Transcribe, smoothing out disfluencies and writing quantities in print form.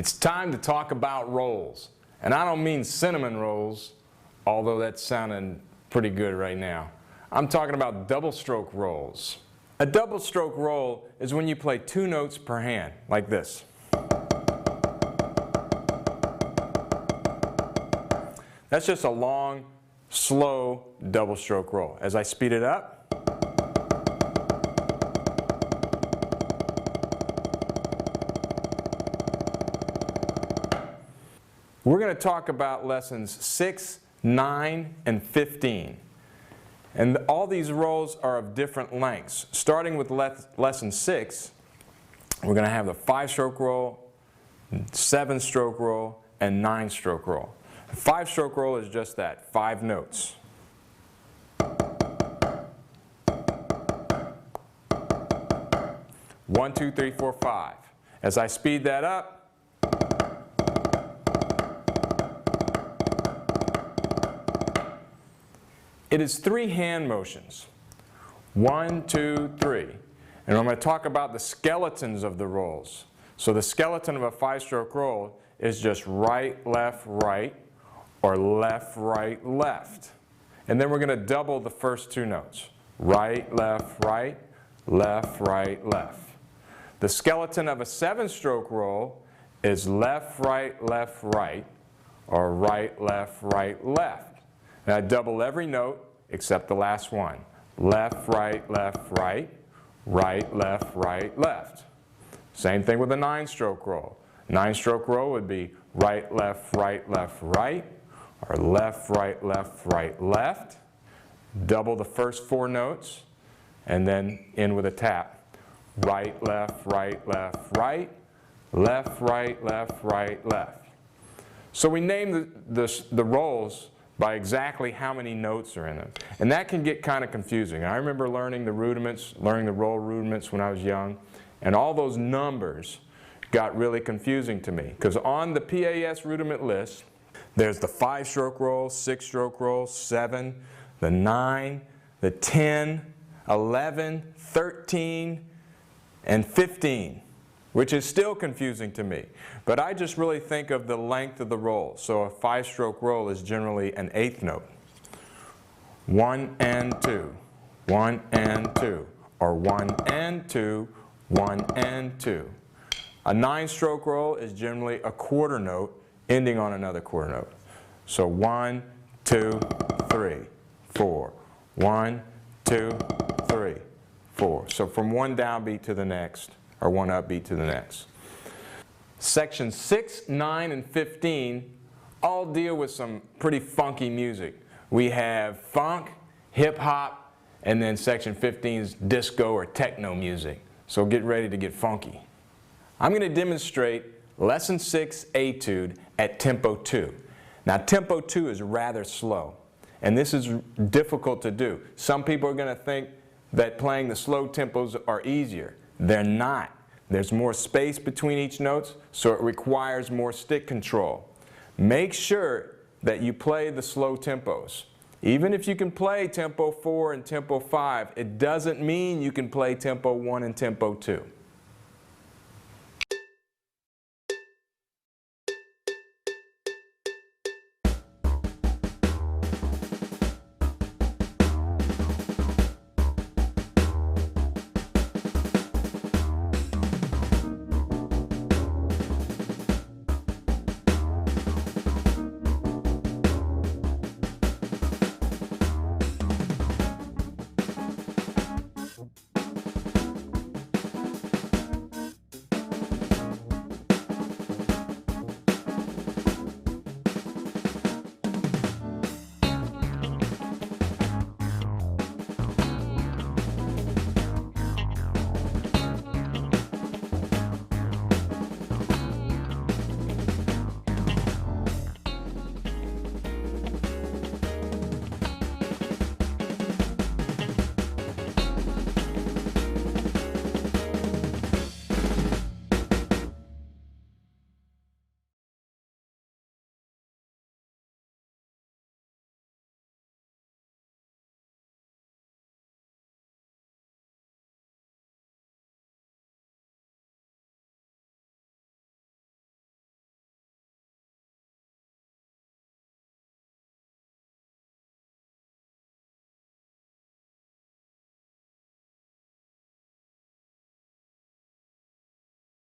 It's time to talk about rolls. And I don't mean cinnamon rolls, although that's sounding pretty good right now. I'm talking about double stroke rolls. A double stroke roll is when you play 2 notes per hand, like this. That's just a long, slow double stroke roll. As I speed it up, we're going to talk about lessons 6, 9, and 15. And all these rolls are of different lengths. Starting with lesson 6, we're going to have the 5-stroke roll, 7-stroke roll, and 9-stroke roll. The 5-stroke roll is just that, 5 notes. One, two, three, four, 5. As I speed that up, it is 3 hand motions. 1, 2, 3. And I'm going to talk about the skeletons of the rolls. So the skeleton of a 5-stroke roll is just right, left, right, or left, right, left. And then we're going to double the first 2 notes. Right, left, right, left, right, left. The skeleton of a 7-stroke roll is left, right, or right, left, left. And I double every note except the last one. Left, right, right, left. Same thing with a 9-stroke roll. 9-stroke roll would be right, left, right, or left, right, left. Double the first 4 notes and then end with a tap. Right, left, right, left, left. So we name the rolls by exactly how many notes are in them. And that can get kind of confusing. I remember learning the roll rudiments when I was young, and all those numbers got really confusing to me. Because on the PAS rudiment list, there's the 5-stroke roll, 6-stroke roll, 7, the 9, the 10, 11, 13, and 15, which is still confusing to me. But I just really think of the length of the roll. So a 5-stroke roll is generally an 8th note. 1 and 2, 1 and 2, or 1 and 2, 1 and 2. A 9-stroke roll is generally a quarter note ending on another quarter note. So 1, 2, 3, 4. 1, 2, 3, 4. So from one downbeat to the next, or one upbeat to the next. Sections 6, 9, and 15 all deal with some pretty funky music. We have funk, hip-hop, and then section 15 is disco or techno music. So get ready to get funky. I'm going to demonstrate lesson 6 Etude at tempo 2. Now tempo 2 is rather slow, and this is difficult to do. Some people are going to think that playing the slow tempos are easier. They're not. There's more space between each note, so it requires more stick control. Make sure that you play the slow tempos. Even if you can play tempo 4 and tempo 5, it doesn't mean you can play tempo 1 and tempo 2.